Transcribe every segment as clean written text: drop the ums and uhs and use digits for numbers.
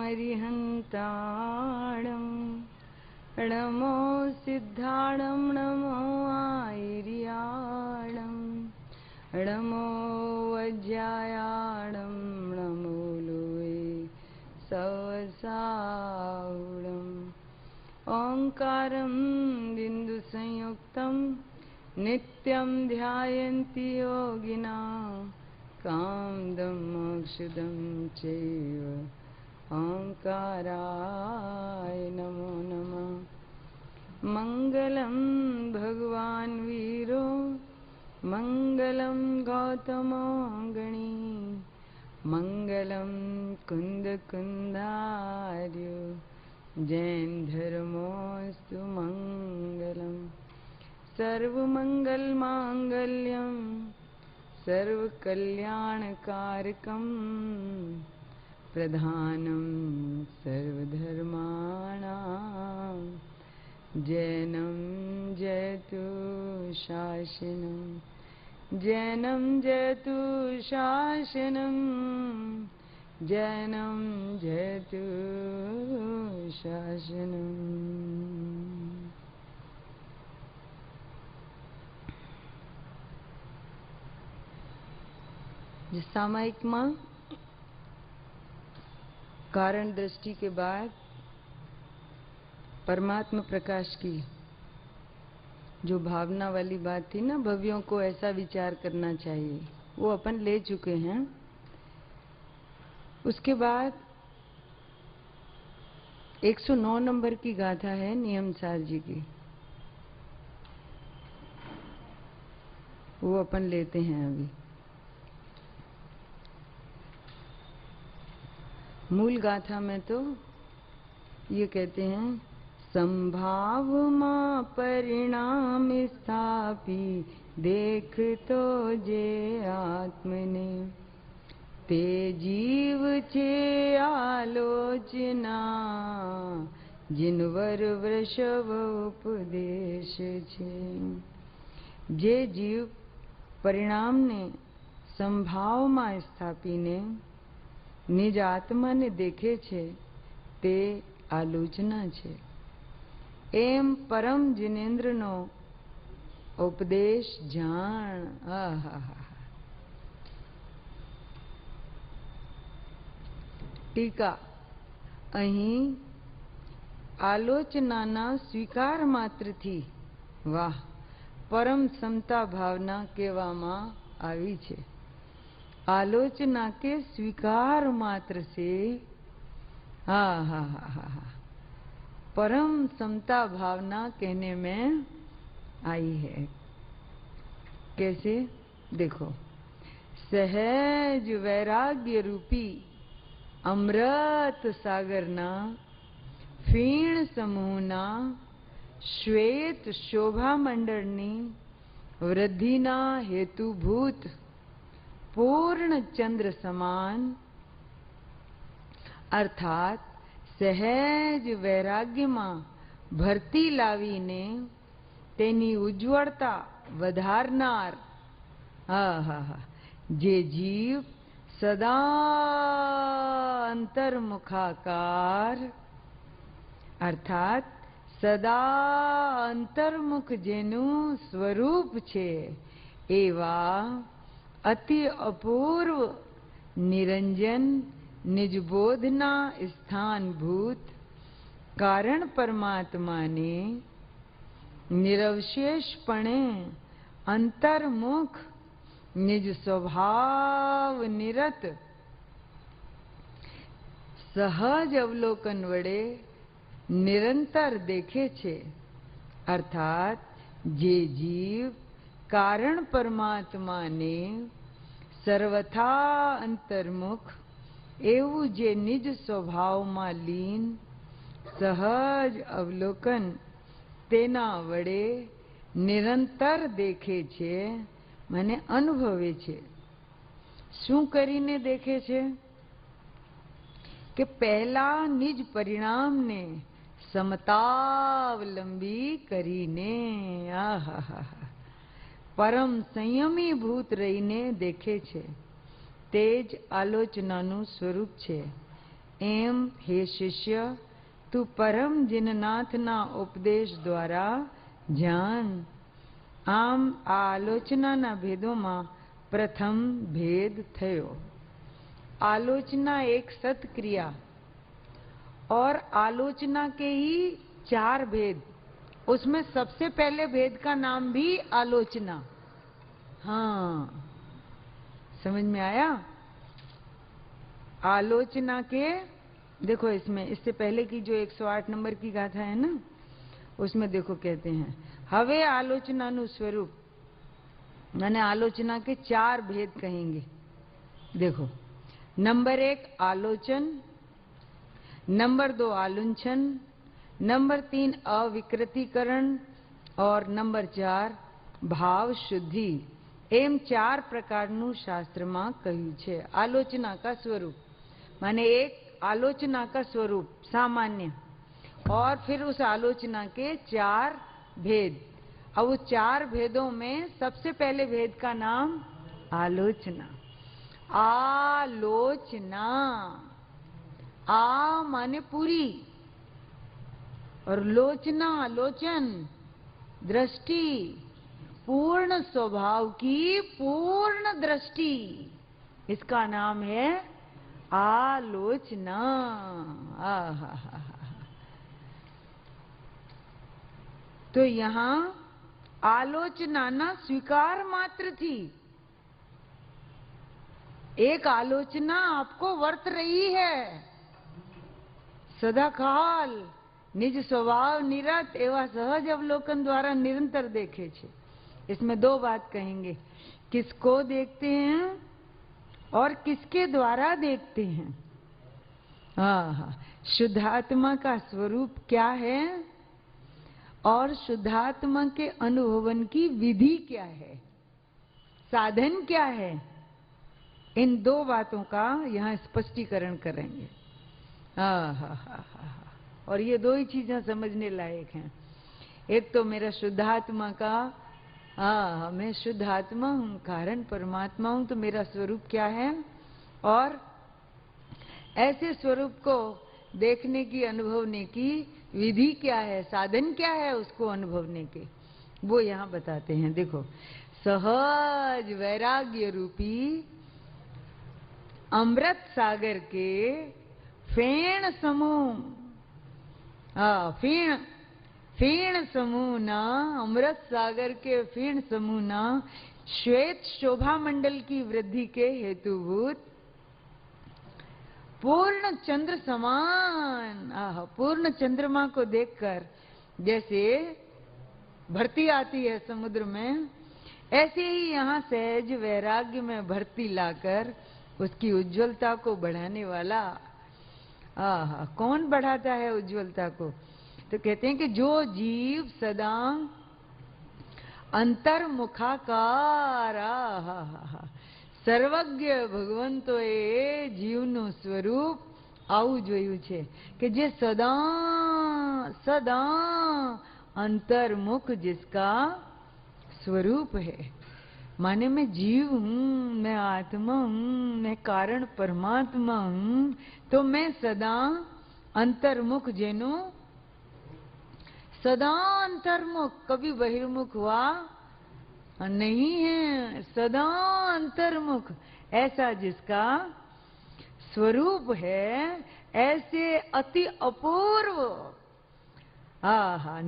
अरिहन्ताणं नमो सिद्धाणं नमो आयर्याणं नमो वज्रायाणं नमो लोये सवसाहुणम् ओंकारं बिन्दुसंयुक्तं नित्यं ध्यायन्ति योगिनः कामदं मोक्षदं चैव ओंकाराय नमो नमः। मंगलं भगवान् वीरो मंगलं गौतमो गणी मंगलं कुन्दकुन्दार्यो जैन धर्मोऽस्तु मंगलम्। सर्वमंगलमांगल्यं सर्वकल्याणकारकम् प्रधानं सर्वधर्माणां जैनं जयतु शासनं जैनं जयतु शासनं जैनं जयतु शासनं। जिस सामायिक में कारण दृष्टि के बाद परमात्मा प्रकाश की जो भावना वाली बात थी ना, भव्यों को ऐसा विचार करना चाहिए, वो अपन ले चुके हैं। उसके बाद 109 नंबर की गाथा है नियमसार जी की, वो अपन लेते हैं अभी। मूल गाथा में तो ये कहते हैं, संभाव मां परिणाम स्थापी देख तो जे आत्मने ते जीव छे आलोचना जिनवर वृषभ उपदेश छे। जे जीव परिणाम ने संभाव में स्थापीने निज आत्मा ने देखे छे ते आलोचना छे। एम परम जिनेन्द्र नो उपदेश जान। आहा टीका अहीं आलोचनाना स्वीकार मात्र थी वाह परम समता भावना कहेवामां आवी छे। आलोचना के स्वीकार मात्र से हा परम समता भावना कहने में आई है। कैसे? देखो, सहज वैराग्य रूपी अमृत सागरना फीण समूहना श्वेत शोभा मंडळनी वृद्धिना हेतुभूत पूर्ण चंद्र समान अर्थात सहज वैराग्य में भरती लावीने तेनी उज्ज्वलता वधारनार जे जीव सदा अंतर्मुखाकार अर्थात सदा अंतर्मुख जेनु स्वरूप छे एवा अति अपूर्व निरंजन निजबोधना स्थानभूत कारण परमात्मा ने निरवशेषपणे अंतर्मुख निज स्वभाव निरत सहज अवलोकन वडे निरंतर देखे छे। अर्थात जे जीव कारण परमात्मा ने सर्वथा अंतर्मुख एवं जे निज स्वभाव में लीन सहज अवलोकन तेना वडे निरंतर देखे छे मने अनुभवे छे। शुं करीने देखे छे कि पहला निज परिणाम ने समतावलंबी करीने परम संयमी भूत रहीने देखे छे। तेज आलोचनानुं स्वरूप छे। एम हे शिष्य તું પરમ જીનનાથના ઉપદેશ દ્વારા જાણ. આમ આ આલોચનાના ભેદોમાં પ્રથમ ભેદ થયો. आलोचना एक सत्क्रिया और आलोचना के ही 4 भेद. उसमें सबसे पहले भेद का नाम भी आलोचना. हाँ, समझ में आया? आलोचना के देखो, इसमें इससे पहले की जो 108 नंबर की गाथा है ना, उसमें देखो कहते हैं हवे आलोचनानु स्वरूप, मैंने आलोचना के 4 भेद कहेंगे. देखो, नंबर 1 आलोचन, नंबर 2 आलुंछन, नंबर 3 अविकृतिकरण और नंबर 4 भाव शुद्धि. एम 4 प्रकारનું શાસ્ત્રમાં કહ્યું છે. आलोचना का स्वरूप माने एक आलोचना का स्वरूप सामान्य, और फिर उस आलोचना के 4 भेद. अब उस 4 भेदों में सबसे पहले भेद का नाम आलोचना. आलोचना, आ माने पूरी, और लोचना लोचन दृष्टि, पूर्ण स्वभाव की पूर्ण दृष्टि, इसका नाम है आलोचना. तो यहाँ आलोचना ना स्वीकार मात्र थी. एक आलोचना आपको वर्त रही है सदाकाल. निज स्वभाव निरत एवं सहज अवलोकन द्वारा निरंतर देखे छे. इसमें 2 बात कहेंगे, किसको देखते हैं और किसके द्वारा देखते हैं. हाँ, शुद्धात्मा का स्वरूप क्या है और शुद्धात्मा के अनुभवन की विधि क्या है, साधन क्या है, इन 2 बातों का यहाँ स्पष्टीकरण करेंगे. और ये 2 ही चीजें समझने लायक हैं. एक तो मेरा शुद्धात्मा का, मैं शुद्ध आत्मा हूँ, कारण परमात्मा हूँ, तो मेरा स्वरूप क्या है, और ऐसे स्वरूप को देखने की, अनुभवने की विधि क्या है, साधन क्या है उसको अनुभवने के, वो यहाँ बताते हैं. देखो, सहज वैराग्य रूपी अमृत सागर के फेण समूह, फेण समूह ना, अमृत सागर के फेण समूह ना श्वेत शोभा मंडल की वृद्धि के हेतुभूत पूर्ण चंद्र समान, पूर्ण चंद्रमा को देखकर जैसे भरती आती है समुद्र में, ऐसे ही यहाँ सहज वैराग्य में भरती लाकर उसकी उज्ज्वलता को बढ़ाने वाला. कौन बढ़ाता है उज्ज्वलता को? तो कहते हैं कि जो जीव सदा अंतर्मुखाकार, સર્વજ્ઞ ભગવંતોએ જીવનું સ્વરૂપ આવું જોયું છે કે જે સદા સદા अंतर्मुख जिसका स्वरूप है. माने मैं जीव हूँ, मैं आत्मा हूँ, मैं कारण परमात्मा हूँ, तो मैं सदा अंतर्मुख, जेनो सदा अंतर्मुख, कभी बहिर्मुख हुआ नहीं है, सदा अंतर्मुख, ऐसा जिसका स्वरूप है, ऐसे अति अपूर्व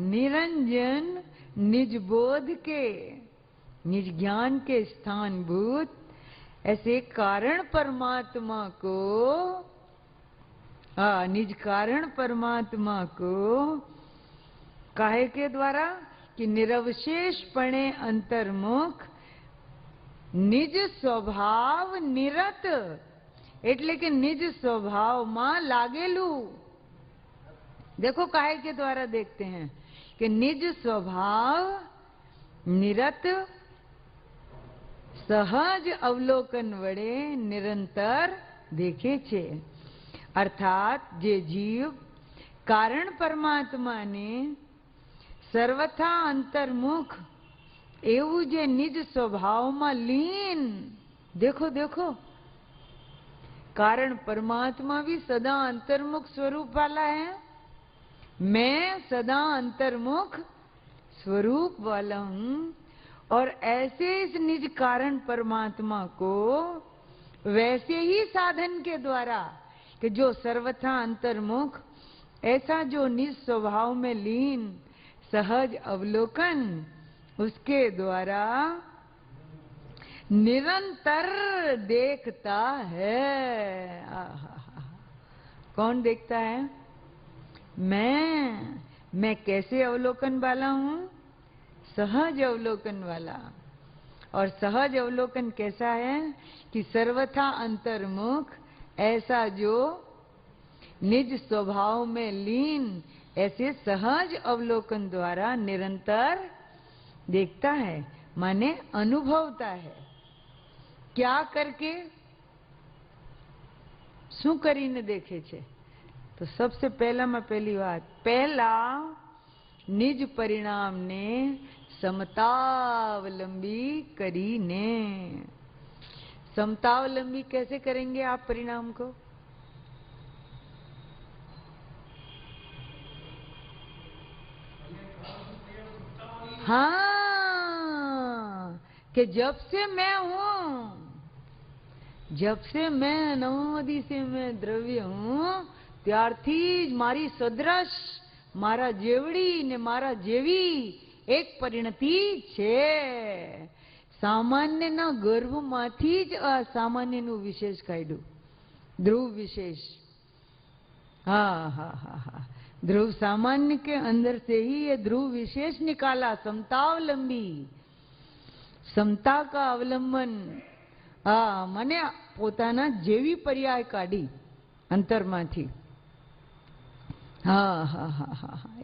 निरंजन निज बोध के, निज ज्ञान के स्थानभूत ऐसे कारण परमात्मा को, निज कारण परमात्मा को काहे के द्वारा कि निरवशेषपणे अंतर्मुख निज स्वभाव निरत, એટલે કે નિજ સ્વભાવમાં लागेलू. देखो काहे के द्वारा देखते हैं कि निज स्वभाव निरत सहज अवलोकन वड़े निरंतर देखे छे. अर्थात जे जीव कारण परमात्मा ने सर्वथा अंतर्मुख एवं जे निज स्वभाव में लीन, देखो देखो कारण परमात्मा भी सदा अंतर्मुख स्वरूप वाला है। मैं सदा अंतर्मुख स्वरूप वाला हूं और ऐसे इस निज कारण परमात्मा को वैसे ही साधन के द्वारा कि जो सर्वथा अंतर्मुख, ऐसा जो निज स्वभाव में लीन सहज अवलोकन, उसके द्वारा निरंतर देखता है। कौन देखता है? मैं कैसे अवलोकन वाला हूं? सहज अवलोकन वाला। और सहज अवलोकन कैसा है कि सर्वथा अंतर्मुख, ऐसा जो निज स्वभाव में लीन, ऐसे सहज अवलोकन द्वारा निरंतर देखता है, माने अनुभवता है। क्या करके? શું કરીને દેખે છે? तो सबसे पहली बात, पहला निज परिणाम ने समतावलंबी करीने। समतावलंबी कैसे करेंगे आप परिणाम को? हाँ, कि जब से मैं हूं, जब से मैं अनादि से मैं द्रव्य हूं, ત્યારથી જ મારી સદ્રશ, મારા જેવડી ને મારા જેવી એક પરિણતિ છે। સામાન્યના ગર્ભમાંથી જ અસામાન્યનું વિશેષ કાઢ્યું, ध्रुव विशेष। हाँ, ध्रुव सामान्य के अंदर से ही ये ध्रुव विशेष निकाला, समतावलंबी, समता का अवलंबन। મને પોતાના જેવી પર્યાય કાઢી અંતરમાંથી।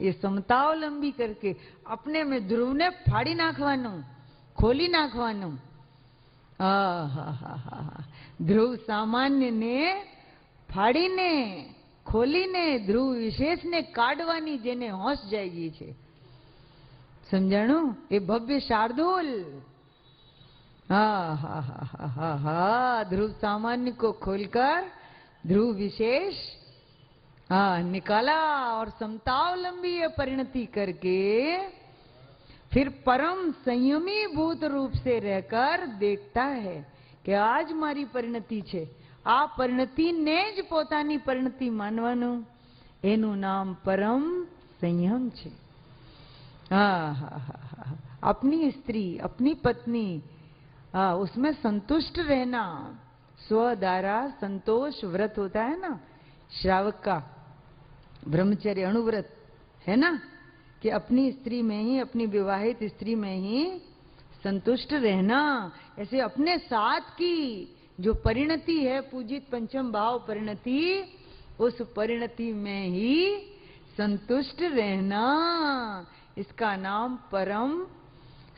ये समतावलंबी करके अपने में ध्रुव ने फाड़ी नाखवानो, खोली नाखवानो। ध्रुव सामान्य ने फाड़ी ने खोली ने ध्रुव विशेष ने काढ़वानी जेने होश जाएगी छे। समझाणु? ये भव्य शार्दूल। ध्रुव सामान्य को खोलकर ध्रुव विशेष निकाला और समतावलंबी ये परिणति करके फिर परम संयमी भूत रूप से रहकर देखता है कि आज मारी परिणति छे। आ परिणति ने ज पोतानी परिणति मानवानुं, एनु नाम परम संयम छे। अपनी स्त्री, अपनी पत्नी, उसमें संतुष्ट रहना, स्वद्वारा संतोष व्रत होता है ना, श्रावक का ब्रह्मचर्य अणुव्रत है ना, कि अपनी स्त्री में ही, अपनी विवाहित स्त्री में ही संतुष्ट रहना। ऐसे अपने साथ की जो परिणति है, पूजित पंचम भाव परिणति, उस परिणति में ही संतुष्ट रहना, इसका नाम परम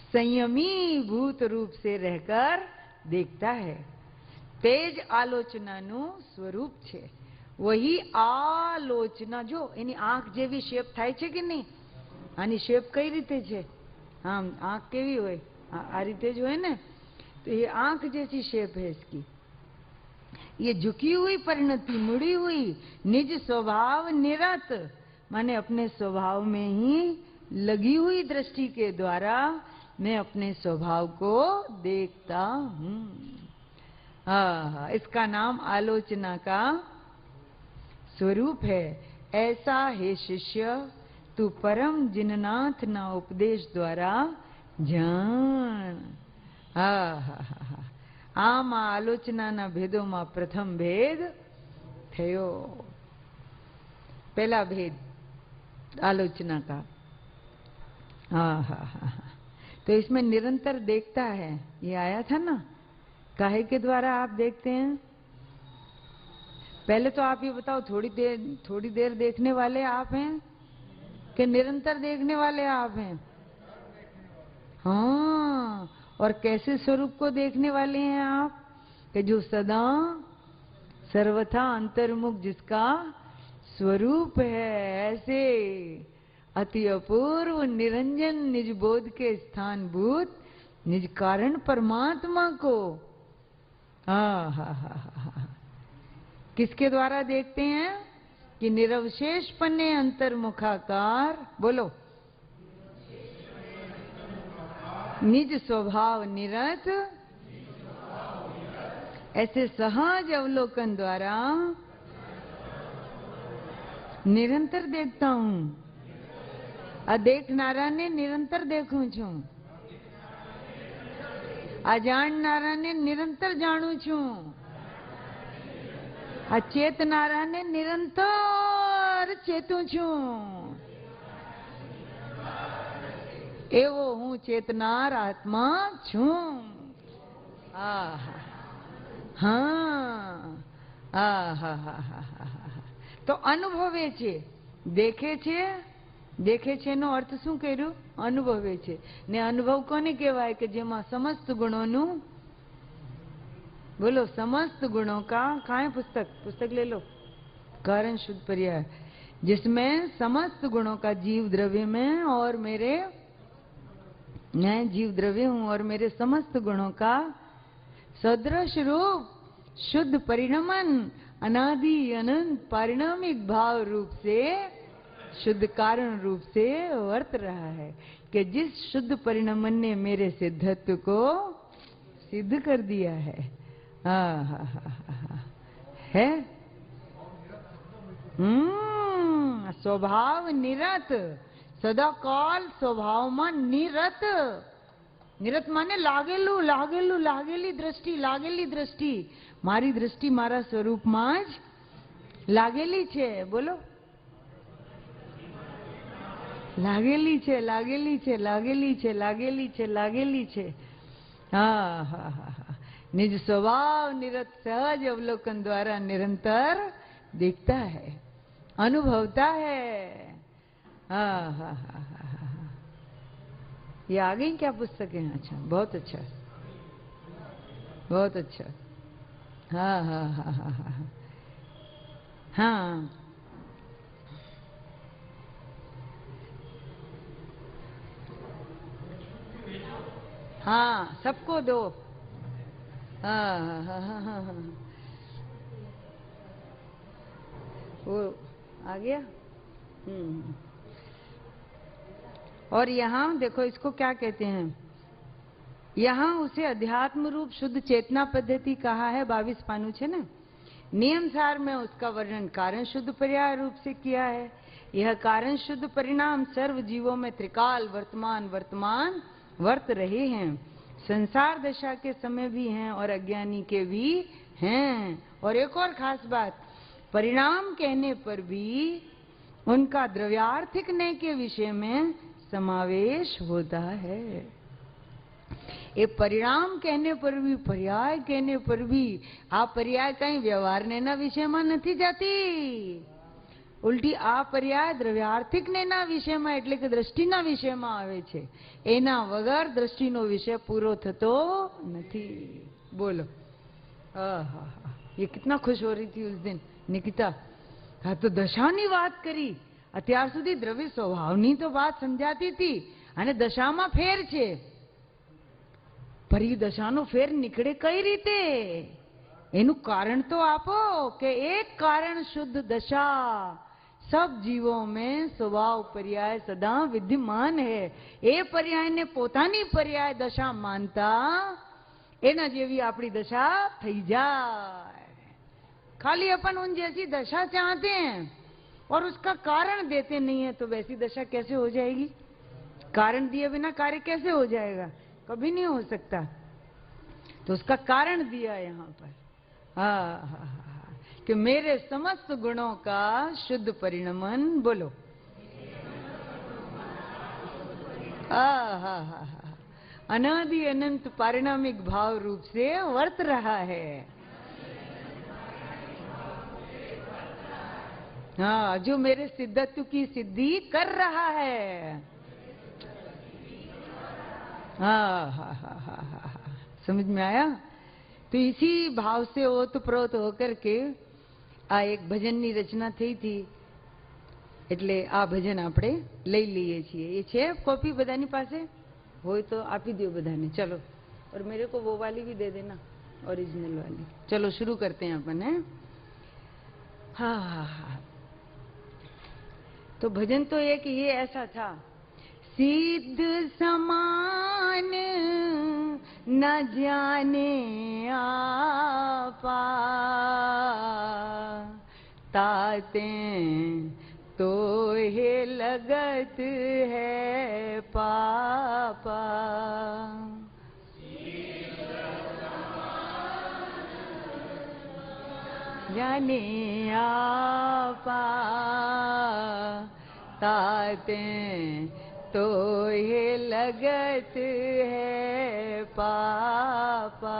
संयमी भूत रूप से रहकर देखता है। तेज आलोचनाનું સ્વરૂપ છે। वही आलोचना जो एनी आंख जेवी शेप थाय छे कि नहीं? आनी शेप कई रीते छे? हाँ, आंख केवी होय? आ रीते जो है ना, तो ये आंख जैसी शेप है इसकी। ये झुकी हुई परिणति, मुड़ी हुई, निज स्वभाव निरत, माने अपने स्वभाव में ही लगी हुई दृष्टि के द्वारा मैं अपने स्वभाव को देखता हूँ। इसका नाम आलोचना का स्वरूप है। ऐसा हे शिष्य तू परम जिननाथ ना उपदेश द्वारा जान। आम आलोचना ना भेदों में प्रथम भेद थयो। पहला भेद आलोचना का। तो इसमें निरंतर देखता है, ये आया था ना, काहे के द्वारा आप देखते हैं? पहले तो आप ये बताओ, थोड़ी देर देखने वाले आप हैं कि निरंतर देखने वाले आप हैं? हाँ, और कैसे स्वरूप को देखने वाले हैं आप? कि जो सदा सर्वथा अंतर्मुख जिसका स्वरूप है, ऐसे अति अपूर्व निरंजन निज बोध के स्थान भूत निज कारण परमात्मा को किसके द्वारा देखते हैं कि निरवशेषपने अंतर्मुखाकार, बोलो, निज स्वभाव निरत, ऐसे सहज अवलोकन द्वारा निरंतर देखता हूं। देखनाराने निरंतर देखूं छू, जाणनाराने निरंतर जाणू छू, चेतनाराने निरंतर चेतू छू। एवो हूँ चेतनार आत्मा छू। हाँ, तो अनुभवे छे, देखे छे, देखे छे नो अर्थ शू कर्યું? अनुभवे छे। ने अनुभव कोने कहेवाय के जेमा समस्त गुणों, बोलो, समस्त गुणों का, कहाँ है पुस्तक ले लो, कारण शुद्ध पर्याय, जिसमें समस्त गुणों का जीव द्रव्य में और मेरे, मैं जीव द्रव्य हूं और मेरे समस्त गुणों का सदृश रूप शुद्ध परिणमन अनादि अनंत पारिणामिक भाव रूप से, शुद्ध कारण रूप से वर्त रहा है कि जिस शुद्ध परिणमन ने मेरे सिद्धत्व को सिद्ध कर दिया है। है स्वभाव निरत, सदा काल स्वभाव में निरत। निरत माने लागेलू लागेलू, लागेली दृष्टि, लागेली दृष्टि, मारी दृष्टि मारा स्वरूप में ज लागेली छे। बोलो, लागेली छे, लागेली छे, लागेली छे, लागेली छे, लागेली छे। निज स्वभाव निरत सहज अवलोकन द्वारा निरंतर दिखता है, अनुभवता है। ये आ गई क्या पुस्तकें? अच्छा, बहुत अच्छा, बहुत अच्छा। हाँ हाँ हाँ हाँ हाँ हाँ। हाँ, सबको दो। हाँ हाँ हाँ हाँ हाँ, वो आ गया। और यहाँ देखो, इसको क्या कहते हैं, यहाँ उसे अध्यात्म रूप शुद्ध चेतना पद्धति कहा है। 22 पानु छे ना। नियम सार में उसका वर्णन कारण शुद्ध पर्याय रूप से किया है। यह कारण शुद्ध परिणाम सर्व जीवों में त्रिकाल वर्तमान वर्तमान वर्त रहे हैं, संसार दशा के समय भी हैं और अज्ञानी के भी हैं। और एक और खास बात, परिणाम कहने पर भी उनका द्रव्यार्थिकने के विषय में समावेश होता है। ये परिणाम कहने पर भी, पर्याय कहने पर भी, आ पर्याय कहीं व्यवहारने ना विषय में नहीं जाती, उल्टी आ पर्याय द्रव्यार्थिकने ना विषय में, એટલે કે દ્રષ્ટિના વિષયમાં આવે છે। એના વગર દ્રષ્ટિનો વિષય પૂરો થતો નથી। બોલો, ये कितना खुश हो रही थी उस दिन निकिता। हाँ, तो दशानी बात करी। અત્યાર સુધી દ્રવ્ય સ્વભાવની તો વાત સમજાતી હતી અને દશામાં ફેર છે, पर ये दशाનો ફેર નીકળે કઈ રીતે? એનું કારણ તો આપો કે एक कारण शुद्ध दशा सब जीवों में स्वभाव पर्याय सदा विद्यमान है। ए पर्याय ने पोतानी पर्याय दशा मानता एना जेवी अपनी दशा थई जाए। खाली अपन उन जैसी दशा चाहते हैं और उसका कारण देते नहीं है, तो वैसी दशा कैसे हो जाएगी? कारण दिए बिना कार्य कैसे हो जाएगा? कभी नहीं हो सकता। तो उसका कारण दिया यहाँ पर। कि मेरे समस्त गुणों का शुद्ध परिणमन, बोलो, अनादि अनंत पारिणामिक भाव रूप से वर्त रहा है। हाँ, जो मेरे सिद्धत्व की सिद्धि कर रहा है। हाँ हाँ हाँ हाँ हाँ, समझ में आया? तो इसी भाव से ओतप्रोत होकर के आ एक ભજનની રચના થઈ હતી, એટલે આ ભજન આપણે લઈ લઈએ છીએ। ये છે कॉपी બધાની પાસે હોય તો આપી દો બધાને। चलो, और मेरे को वो वाली भी दे देना, ओरिजिनल वाली। चलो शुरू करते हैं अपन। है हाँ हाँ हाँ। तो भजन तो एक ये ऐसा था, सिद्ध समान न जाने आपा, ताते तो हे लगत है पापा। जाने आपा, ताते तो ये लगत है पापा।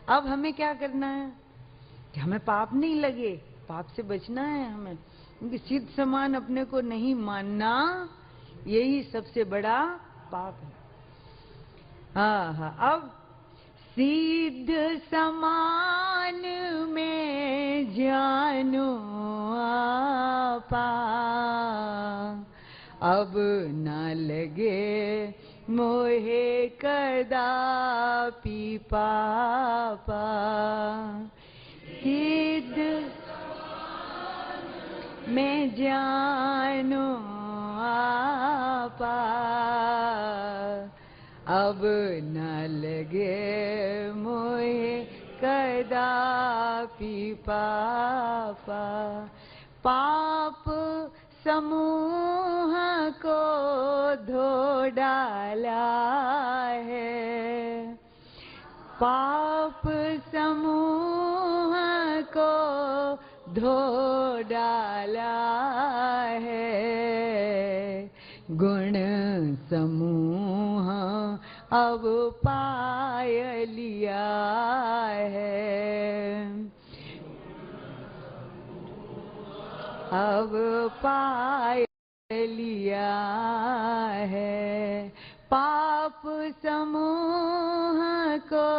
अब हमें क्या करना है कि हमें पाप नहीं लगे, पाप से बचना है हमें, क्योंकि सिद्ध समान अपने को नहीं मानना यही सबसे बड़ा पाप है। हाँ हाँ। अब सिद्ध समान में जानो आपा, अब न लगे मोहे कदापि पापा। सिद्ध में जानो आपा, अब न लगे मोहे कदापि पापा। पाप समूह को धो डाला है, पाप समूह को धो डाला है, गुण समूह अब पाय लिया है, अब पाय लिया है। पाप समूह को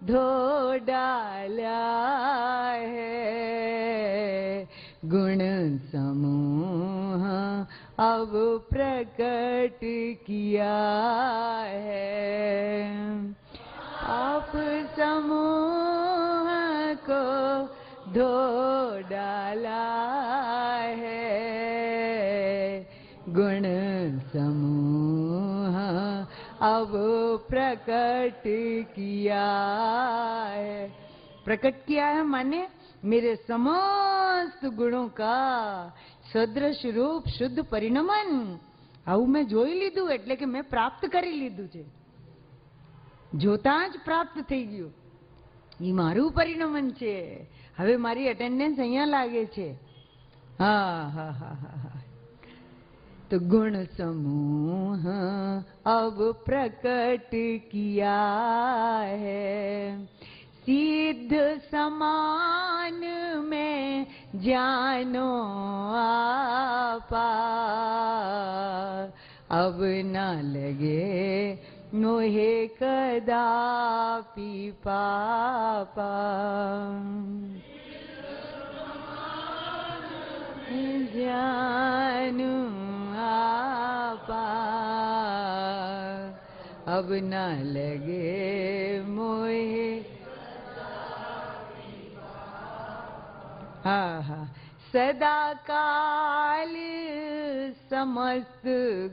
धो डाला है, गुण समूह अब प्रकट किया है। पाप समूह को धो डाला है, गुण समूह अब प्रकट किया है। प्रकट किया है माने मेरे समस्त गुणों का સદ્રશ રૂપ શુદ્ધ પરિણમન, આવું મેં જોઈ લીધું એટલે કે મેં પ્રાપ્ત કરી લીધું છે, જોતા જ પ્રાપ્ત થઈ ગયું, એ મારું પરિણમન છે, હવે મારી અટેન્ડન્સ અહીંયા લાગે છે। હા હા હા હા હા। तो गुण समूह अब प्रकट किया है, सिद्ध समान में जानो आपा, अब न लगे मोहे कदापि पापा। जानो आपा, अब न लगे मोहे। हाँ हाँ। सदा काल समस्त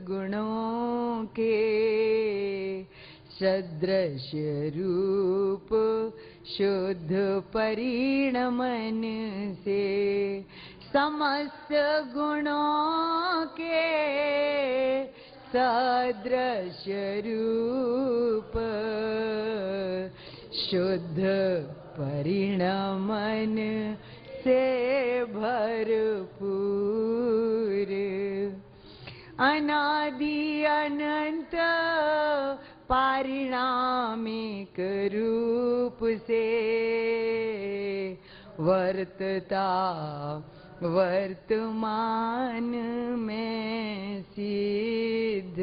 गुणों के सदृश रूप शुद्ध परिणमन से, समस्त गुणों के सदृश रूप शुद्ध परिणमन से भरपूर, अनादि अनंत पारिणामिक रूप से वर्तता वर्तमान में सिद्ध,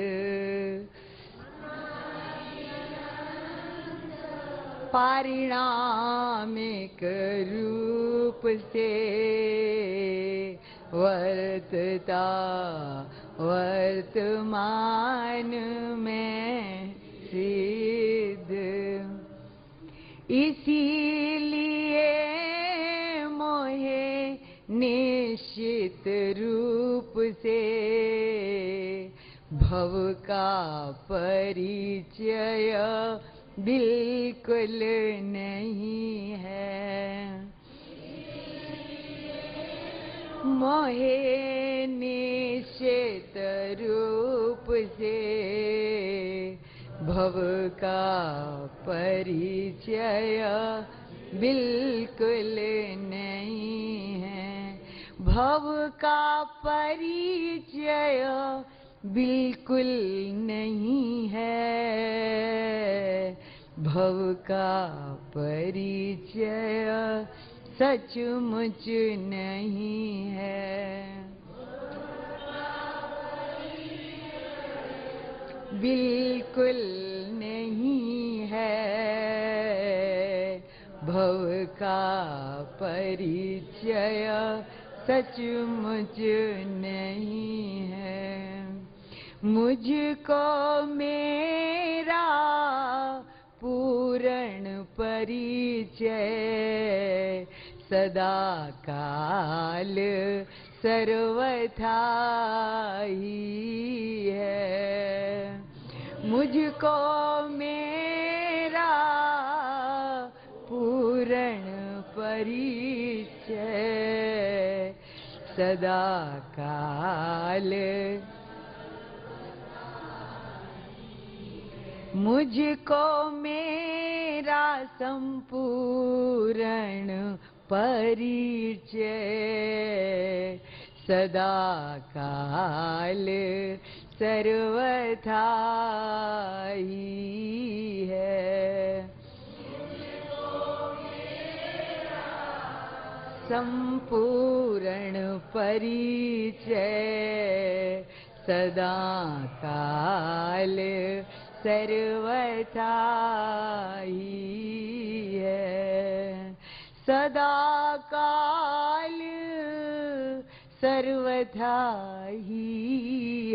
पारिणामिक रूप से वर्तता वर्तमान में सिद्ध। इसीलिए मोहे भव का परिचय बिल्कुल नहीं है। मोहे निश्चित रूप से भव का परिचय बिल्कुल नहीं है। भव का परिचय बिल्कुल नहीं है। भव का परिचय सचमुच नहीं है। बिल्कुल नहीं है। भव का परिचय सचमुच नहीं है। मुझको मेरा पूर्ण परिचय सदा काल सर्वथा ही है। मुझको मेरा पूर्ण परिचय सदा काल, मुझको मेरा संपूर्ण परिचय सदा काल सर्वथा ही है। संपूर्ण परिचय सदा काल सर्वथा ही है। सदा काल सर्वथा ही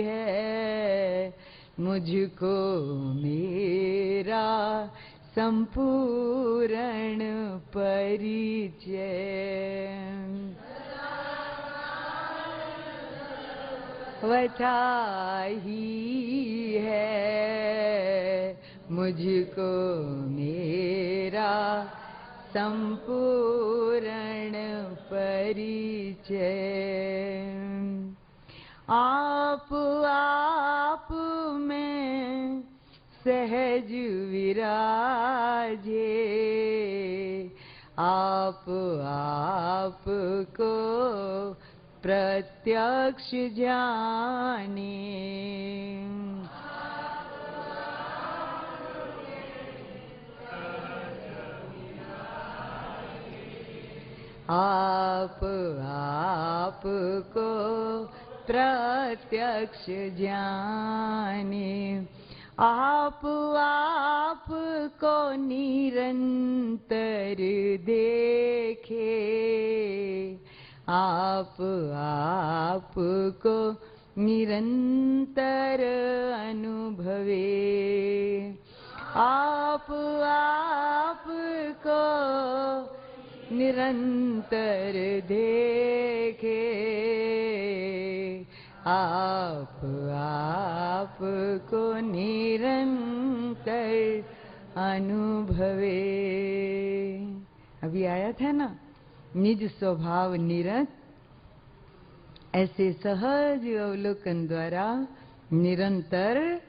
है। मुझको मेरा संपूर्ण परिचय वथा ही है। मुझको मेरा संपूर्ण परिचय आप में सहज विराजे। आप को प्रत्यक्ष जाने। आप को प्रत्यक्ष जाने। आप को निरंतर देखे। आप को निरंतर अनुभवे। आप को निरंतर देखे। आप को निरंतर अनुभवे। अभी आया था ना, निज स्वभाव निरत, ऐसे सहज अवलोकन द्वारा निरंतर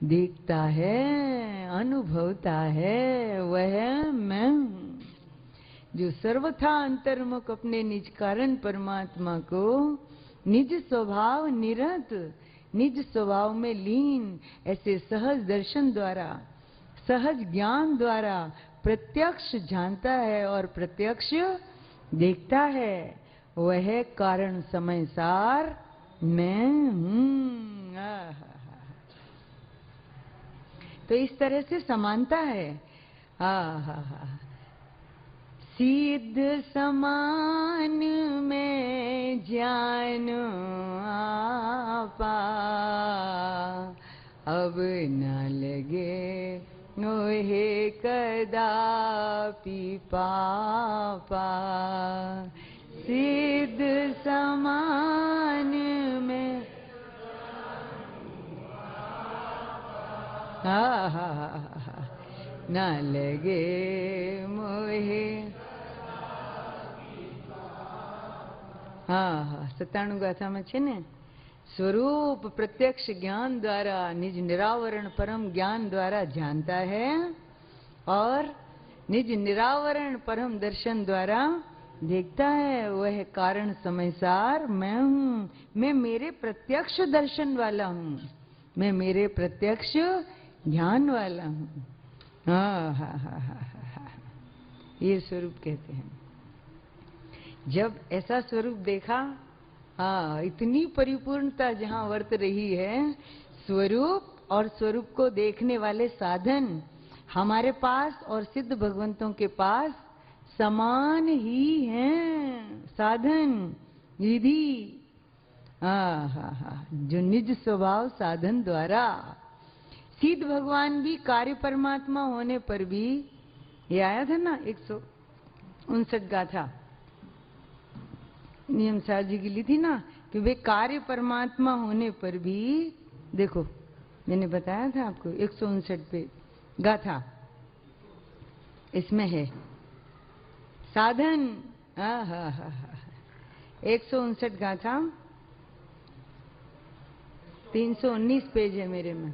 देखता है, अनुभवता है, वह मैं हूँ। जो सर्वथा अंतर्मुख अपने निज कारण परमात्मा को निज स्वभाव निरत, निज स्वभाव में लीन, ऐसे सहज दर्शन द्वारा, सहज ज्ञान द्वारा प्रत्यक्ष जानता है और प्रत्यक्ष देखता है, वह कारण समय सार मैं हूँ। तो इस तरह से समानता है। सिद्ध समान में जानो आपा, अब न लगे नोहे कदापि पापा। सिद्ध समान में हा हा हा, ना लगे मोहे। હા હા 97 ગાથામાં છે ને, स्वरूप प्रत्यक्ष ज्ञान द्वारा निज निरावरण परम ज्ञान द्वारा जानता है और निज निरावरण परम दर्शन द्वारा देखता है। वह कारण समयसार मैं हूँ, मैं मेरे प्रत्यक्ष दर्शन वाला हूँ, मैं मेरे प्रत्यक्ष ज्ञान वाला हूँ। हाँ हाँ हाँ हाँ हाँ, ये स्वरूप कहते हैं। जब ऐसा स्वरूप देखा, हाँ, इतनी परिपूर्णता जहाँ वर्त रही है, स्वरूप और स्वरूप को देखने वाले साधन हमारे पास और सिद्ध भगवंतों के पास समान ही हैं। साधन विधि, हाँ हाँ हाँ, जो निज स्वभाव साधन द्वारा, सिद्ध भगवान भी कार्य परमात्मा होने पर भी, ये आया था ना 159 गाथा नियम सार जी की ली थी ना, कि वे कार्य परमात्मा होने पर भी, देखो मैंने बताया था आपको 159 पे गाथा, इसमें है साधन। हाँ हाँ हाँ हाँ, 159 गाथा 319 पेज है मेरे में।